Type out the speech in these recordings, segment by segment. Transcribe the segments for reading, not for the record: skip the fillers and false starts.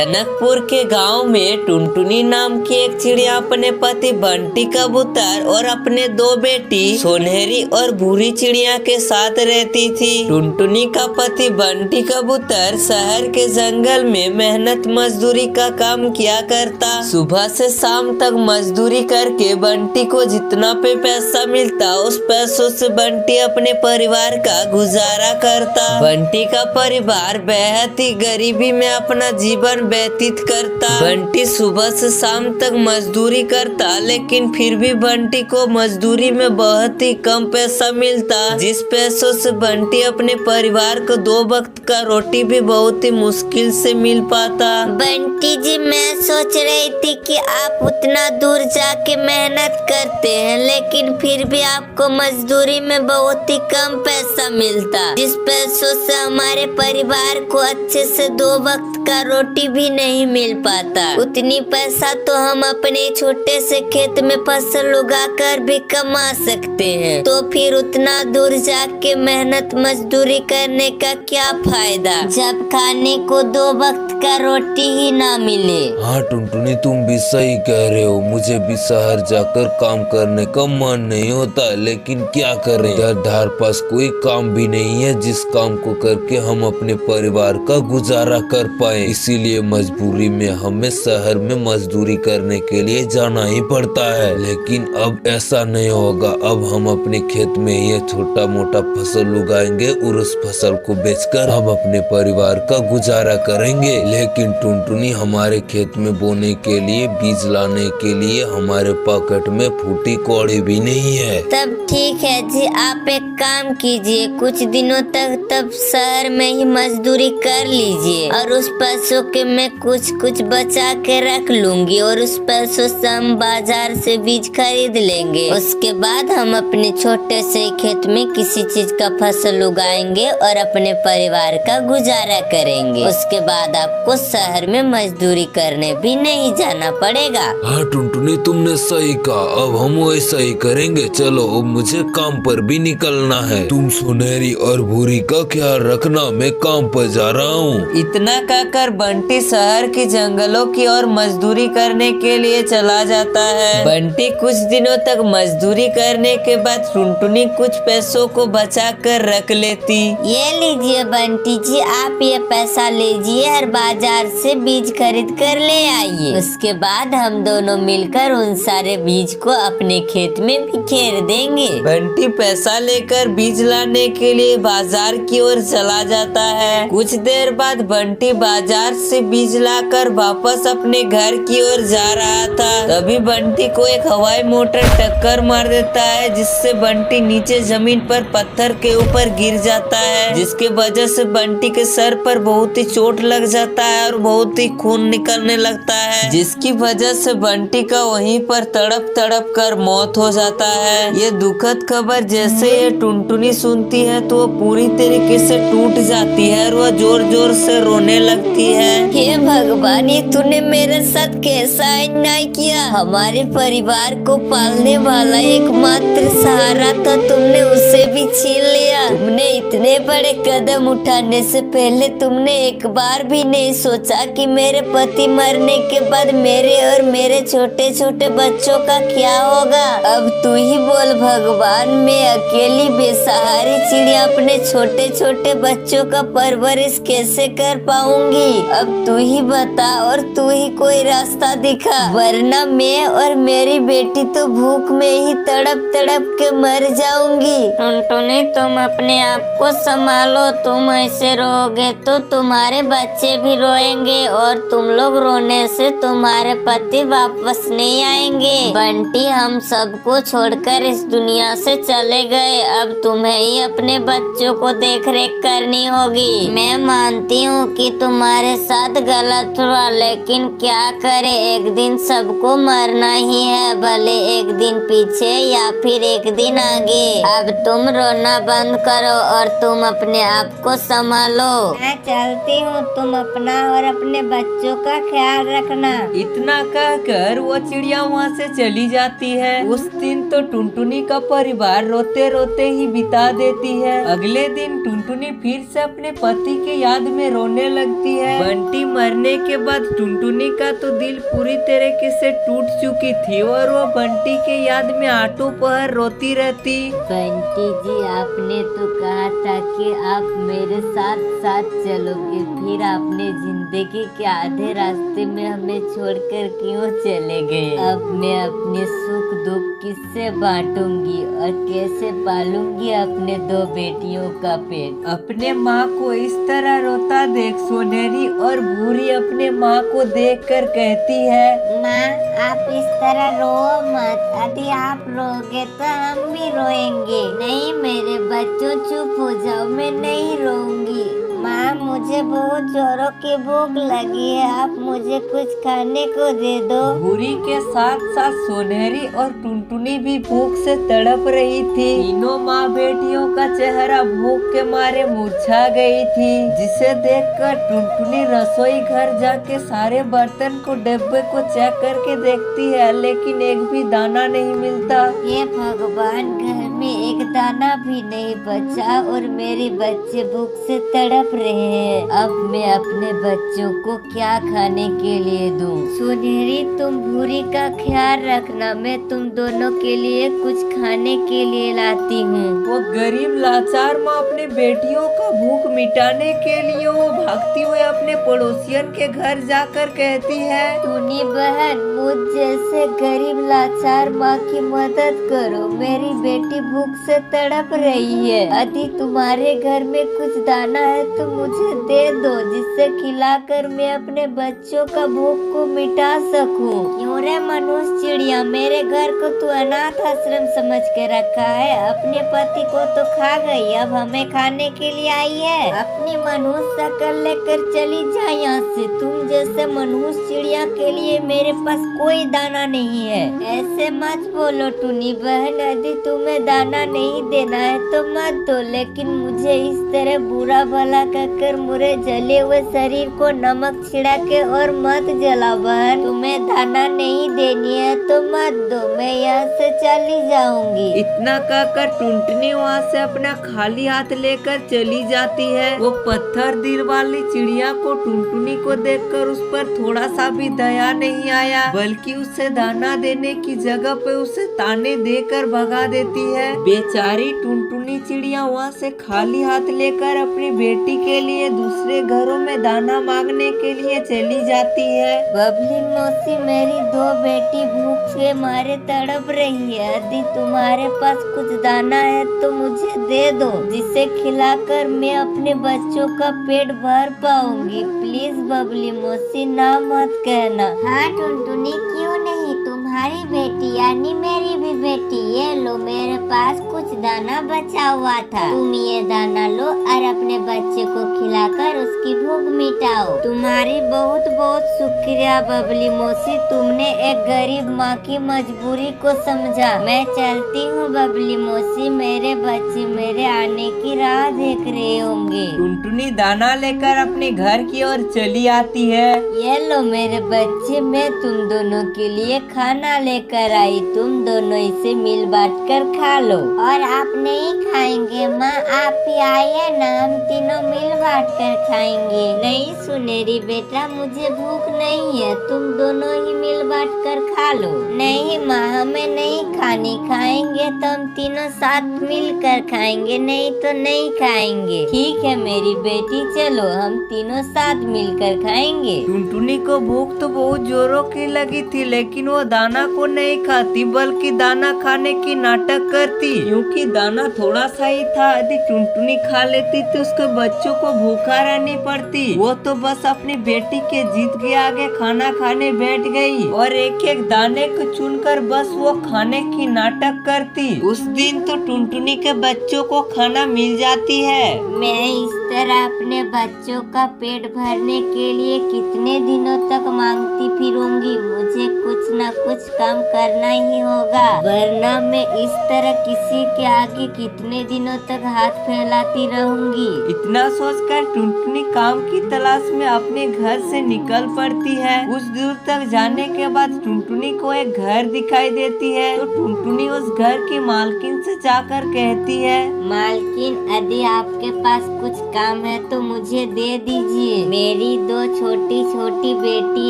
जनकपुर के गांव में टुनटुनी नाम की एक चिड़िया अपने पति बंटी कबूतर और अपने दो बेटी सोनहरी और भूरी चिड़िया के साथ रहती थी। टुनटुनी का पति बंटी कबूतर शहर के जंगल में मेहनत मजदूरी का काम किया करता। सुबह से शाम तक मजदूरी करके बंटी को जितना पे पैसा मिलता उस पैसों से बंटी अपने परिवार का गुजारा करता। बंटी का परिवार बेहद ही गरीबी में अपना जीवन व्यतीत करता। बंटी सुबह से शाम तक मजदूरी करता, लेकिन फिर भी बंटी को मजदूरी में बहुत ही कम पैसा मिलता, जिस पैसों से बंटी अपने परिवार को 2 वक्त का रोटी भी बहुत ही मुश्किल से मिल पाता। बंटी जी, मैं सोच रही थी कि आप उतना दूर जाके मेहनत करते हैं, लेकिन फिर भी आपको मजदूरी में बहुत ही कम पैसा मिलता, जिस पैसों से हमारे परिवार को अच्छे से 2 वक्त का रोटी भी नहीं मिल पाता। उतनी पैसा तो हम अपने छोटे से खेत में फसल उगाकर भी कमा सकते हैं, तो फिर उतना दूर जाके मेहनत मजदूरी करने का क्या फायदा, जब खाने को 2 वक्त का रोटी ही ना मिले। हाँ टुनटुनी, तुम भी सही कह रहे हो। मुझे भी शहर जाकर काम करने का मन नहीं होता, लेकिन क्या करें, घर पास कोई काम भी नहीं है जिस काम को करके हम अपने परिवार का गुजारा कर पाए। इसीलिए मजबूरी में हमें शहर में मजदूरी करने के लिए जाना ही पड़ता है। लेकिन अब ऐसा नहीं होगा। अब हम अपने खेत में ये छोटा मोटा फसल उगाएंगे और उस फसल को बेचकर हम अपने परिवार का गुजारा करेंगे। लेकिन टुनटुनी, हमारे खेत में बोने के लिए बीज लाने के लिए हमारे पॉकेट में फूटी कौड़ी भी नहीं है। तब ठीक है जी, आप एक काम कीजिए, कुछ दिनों तक तब शहर में ही मजदूरी कर लीजिए और उस पैसों के मैं कुछ बचा के रख लूंगी और उस पैसों से हम बाजार से बीज खरीद लेंगे। उसके बाद हम अपने छोटे से खेत में किसी चीज का फसल उगाएंगे और अपने परिवार का गुजारा करेंगे। उसके बाद आपको शहर में मजदूरी करने भी नहीं जाना पड़ेगा। हाँ टुनटुनी, तुमने सही कहा। अब हम वैसा ही करेंगे। चलो, अब मुझे काम पर भी निकलना है। तुम सुनहरी और भूरी का ख्याल रखना, मैं काम पर जा रहा हूँ। इतना कहकर बंटी शहर के जंगलों की ओर मजदूरी करने के लिए चला जाता है। बंटी कुछ दिनों तक मजदूरी करने के बाद टुनटुनी कुछ पैसों को बचा कर रख लेती। ये लीजिए बंटी जी, आप ये पैसा लीजिए और बाजार से बीज खरीद कर ले आइए। उसके बाद हम दोनों मिलकर उन सारे बीज को अपने खेत में बिखेर देंगे। बंटी पैसा लेकर बीज लाने के लिए बाजार की ओर चला जाता है। कुछ देर बाद बंटी बाजार से बीज लाकर वापस अपने घर की ओर जा रहा था। तभी बंटी को एक हवाई मोटर टक्कर मार देता है, जिससे बंटी नीचे जमीन पर पत्थर के ऊपर गिर जाता है, जिसके वजह से बंटी के सर पर बहुत ही चोट लग जाता है और बहुत ही खून निकलने लगता है, जिसकी वजह से बंटी का वहीं पर तड़प कर मौत हो जाता है। ये दुखद खबर जैसे ये टुनटुनी सुनती है तो वो पूरी तरीके से टूट जाती है और वह जोर से रोने लगती है। हे भगवान, ये तूने मेरे साथ कैसा अन्याय किया। हमारे परिवार को पालने वाला एकमात्र सहारा था, तुमने उसे भी छीन लिया। तुमने इतने बड़े कदम उठाने से पहले तुमने एक बार भी नहीं सोचा कि मेरे पति मरने के बाद मेरे और मेरे छोटे छोटे बच्चों का क्या होगा। अब तू ही बोल भगवान, मैं अकेली बेसहारी चिड़िया अपने छोटे छोटे बच्चों का परवरिश कैसे कर पाऊंगी। अब तू ही बता और तू ही कोई रास्ता दिखा, वरना मैं और मेरी बेटी तो भूख में ही तड़प के मर जाऊंगी। टुनटुनी, तुम अपने आप को संभालो। तुम ऐसे रोओगे तो तुम्हारे बच्चे भी रोएंगे और तुम लोग रोने से तुम्हारे पति वापस नहीं आएंगे। बंटी हम सबको छोड़कर इस दुनिया से चले गए, अब तुम्हें ही अपने बच्चों को देख रेख करनी होगी। मैं मानती हूँ कि तुम्हारे साथ गलत हुआ, लेकिन क्या करे, एक दिन सबको मरना ही है, भले एक दिन पीछे या फिर एक दिन आगे। अब तुम रोना बंद करो और तुम अपने आप को संभालो। मैं चलती हूँ, तुम अपना और अपने बच्चों का ख्याल रखना। इतना कहकर वो चिड़िया वहाँ से चली जाती है। उस दिन तो टुनटुनी का परिवार रोते रोते ही बिता देती है। अगले दिन टुनटुनी फिर से अपने पति के याद में रोने लगती है। बंटी बंटी मरने के बाद टुनटुनी का तो दिल पूरी तरीके से टूट चुकी थी और वो बंटी के याद में आठों पहर रोती रहती। बंटी जी, आपने तो कहा था कि आप मेरे साथ साथ चलोगे, फिर आपने जिंदगी के आधे रास्ते में हमें छोड़कर क्यों चले गए? अब मैं अपने सुख दुख किससे बांटूंगी और कैसे पालूंगी अपने दो बेटियों का पेट? अपने माँ को इस तरह रोता देख सोनेरी और भूरी अपने माँ को देखकर कहती है, माँ आप इस तरह रो मत, यदि आप रोगे तो हम भी रोएंगे। नहीं मेरे बच्चों चुप हो जाओ, मैं नहीं रोऊंगी। माँ मुझे बहुत जोरों की भूख लगी है, आप मुझे कुछ खाने को दे दो। भूरी के साथ साथ सोनेरी और टुनटुनी भी भूख से तड़प रही थी। तीनों माँ बेटियों का चेहरा भूख के मारे मुरझा गई थी, जिसे देखकर टुनटुनी रसोई घर जाके सारे बर्तन को डब्बे को चेक करके देखती है, लेकिन एक भी दाना नहीं मिलता। ये भगवान, घर में एक दाना भी नहीं बचा और मेरे बच्चे भूख से तड़प रहे हैं। अब मैं अपने बच्चों को क्या खाने के लिए दूं? सुनहरी, तुम भूरी का ख्याल रखना, मैं तुम दोनों के लिए कुछ खाने के लिए लाती हूँ। वो गरीब लाचार माँ अपने बेटियों का भूख मिटाने के लिए वो भागती हुई अपने पड़ोसियन के घर जाकर कहती है, टुनी बहन, मुझ जैसे गरीब लाचार माँ की मदद करो, मेरी बेटी भूख से तड़प रही है। यदि तुम्हारे घर में कुछ दाना है तो मुझे दे दो, जिससे खिलाकर मैं अपने बच्चों का भूख को मिटा सकूं। क्यों रे मनुष्य चिड़िया, मेरे घर को तू अनाथ आश्रम समझ के रखा है? अपने पति को तो खा गई, अब हमें खाने के लिए आई है? अपनी मनुष्य शक्ल लेकर चली जा यहाँ से। तुम जैसे मनुष्य चिड़िया के लिए मेरे पास कोई दाना नहीं है। ऐसे मत बोलो टुनी बहन, यदि तुम्हें दाना नहीं देना है तो मत दो, लेकिन मुझे इस तरह बुरा भला कहकर मुझे जले हुए शरीर को नमक छिड़ा के और मत जला बहन। तुम्हें दाना नहीं देनी है तो मत दो, मैं यहाँ से चली जाऊंगी। इतना कहकर टुनटुनी वहाँ से अपना खाली हाथ लेकर चली जाती है। वो पत्थर दिल वाली चिड़िया को टुनटुनी को देखकर उस पर थोड़ा सा भी दया नहीं आया, बल्कि उसे दाना देने की जगह पे उसे ताने देकर भगा देती है। बेचारी टुनटुनी चिड़िया वहाँ से खाली हाथ लेकर अपनी बेटी के लिए दूसरे घरों में दाना मांगने के लिए चली जाती है। बबली मौसी, मेरी दो बेटी भूख के मारे तड़प रही है, यदि तुम्हारे पास कुछ दाना है तो मुझे दे दो, जिसे खिलाकर मैं अपने बच्चों का पेट भर पाऊंगी। प्लीज बबली मौसी, ना मत कहना। हाँ टुनटुनी, क्यों नहीं, तुम्हारी बेटी यानी मेरी भी बेटी। ये लो, मेरे पास कुछ दाना बचा हुआ था, तुम ये दाना लो और अपने बच्चे को खिलाकर उसकी भूख मिटाओ। तुम्हारी बहुत बहुत शुक्रिया बबली मौसी, तुमने एक गरीब माँ की मजबूरी को समझा। मैं चलती हूँ बबली मौसी, मेरे बच्चे मेरे आने की राह देख रहे होंगे। टुनटुनी दाना लेकर अपने घर की ओर चली आती है। ये लो मेरे बच्चे, मैं तुम दोनों के लिए खाना लेकर आई, तुम दोनों इसे मिल बांट कर खा लो। और आप नहीं खाएंगे माँ? आप ही आइए ना, हम तीनों मिल बांट कर खाएंगे। नहीं सुनेरी बेटा, मुझे भूख नहीं है, तुम दोनों ही मिल बांट कर खा लो। नहीं माँ, हमें नहीं खानी, खाएंगे तो हम तीनों साथ मिल कर खाएंगे, नहीं तो नहीं खाएंगे। ठीक है मेरी बेटी, चलो हम तीनों साथ मिलकर खाएंगे। टुनटुनी को भूख तो बहुत जोरों की लगी थी, लेकिन वो दाना को नहीं खाती बल्कि दाना खाने की नाटक करती, क्योंकि दाना थोड़ा सा ही था। यदि टुनटुनी खा लेती तो उसके बच्चों को भूखा रहनी पड़ती। वो तो बस अपनी बेटी के जीत के आगे खाना खाने बैठ गई और एक एक दाने को चुनकर बस वो खाने की नाटक करती। उस दिन तो टुनटुनी के बच्चों को खाना मिल जाती है। मैं इस तरह अपने बच्चों का पेट भरने के लिए कितने दिनों तक मांगती फिरूंगी, मुझे कुछ न कुछ काम करना ही होगा, वरना मैं इस तरह किसी के आगे कितने दिनों तक हाथ फैलाती रहूंगी। इतना सोचकर टुनटुनी काम की तलाश में अपने घर से निकल पड़ती है। कुछ दूर तक जाने के बाद टुनटुनी को एक घर दिखाई देती है, तो टुनटुनी उस घर की मालकिन से जाकर कहती है, मालकिन, यदि आपके पास कुछ काम है तो मुझे दे दीजिए। मेरी 2 छोटी छोटी बेटी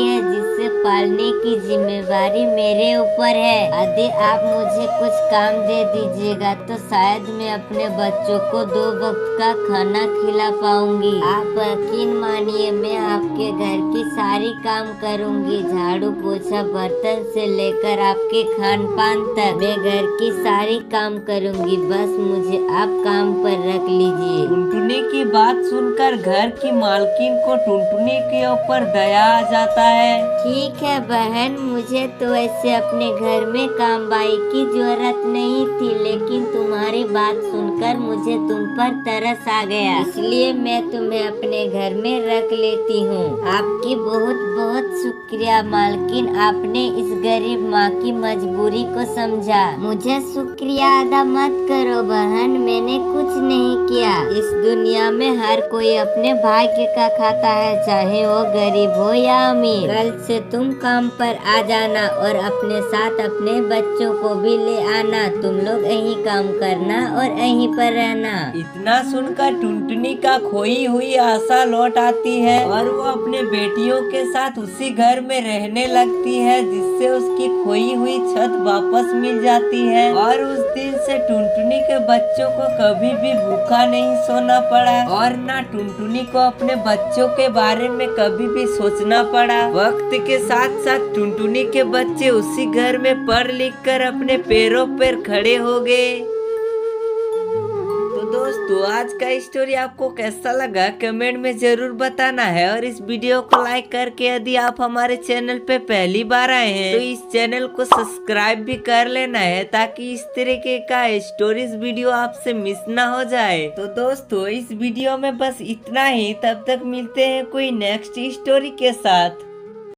है जिसे पालने की जिम्मेवारी मेरे ऊपर है। यदि आप मुझे कुछ काम दे दीजिएगा तो शायद मैं अपने बच्चों को 2 वक्त का खाना खिला पाऊंगी। आप यकीन मानिए, मैं आपके घर की सारी काम करूंगी, झाड़ू पोछा बर्तन से लेकर आपके खान पान तक मैं घर की सारी काम करूंगी, बस मुझे आप काम पर रख लीजिए। टुनटुनी की बात सुनकर घर की मालकिन को टुनटुनी के ऊपर दया आ जाता है। ठीक है बहन, मुझे तो ऐसे अपने घर में काम बाई की जरूरत नहीं थी, लेकिन तुम्हारी बात सुनकर मुझे तुम पर तरस आ गया, इसलिए मैं तुम्हें अपने घर में रख लेती हूँ। आपकी बहुत बहुत शुक्रिया मालकिन, आपने इस गरीब माँ की मजबूरी को समझा। मुझे शुक्रिया अदा मत करो बहन, मैंने कुछ नहीं किया। इस दुनिया में हर कोई अपने भाग्य का खाता है, चाहे वो गरीब हो या अमीर। कल से तुम काम पर आ जाना और अपने साथ अपने बच्चों को भी ले आना। तुम लोग यहीं काम करना और यहीं पर रहना। इतना सुनकर टुनटुनी का खोई हुई आशा लौट आती है और वो अपने बेटियों के साथ उसी घर में रहने लगती है, जिससे उसकी खोई हुई छत वापस मिल जाती है। और उस दिन से टुनटुनी के बच्चों को कभी भी भूखा नहीं सोना पड़ा और ना टुनटुनी को अपने बच्चों के बारे में कभी भी सोचना पड़ा। वक्त के साथ साथ टुनटुनी के बच्चे उसी घर में पढ़ लिख कर अपने पैरों पर खड़े हो गए। दोस्तों, आज का स्टोरी आपको कैसा लगा कमेंट में जरूर बताना है, और इस वीडियो को लाइक करके यदि आप हमारे चैनल पे पहली बार आए हैं तो इस चैनल को सब्सक्राइब भी कर लेना है, ताकि इस तरीके का स्टोरीज वीडियो आपसे मिस ना हो जाए। तो दोस्तों, इस वीडियो में बस इतना ही। तब तक मिलते हैं कोई नेक्स्ट स्टोरी के साथ।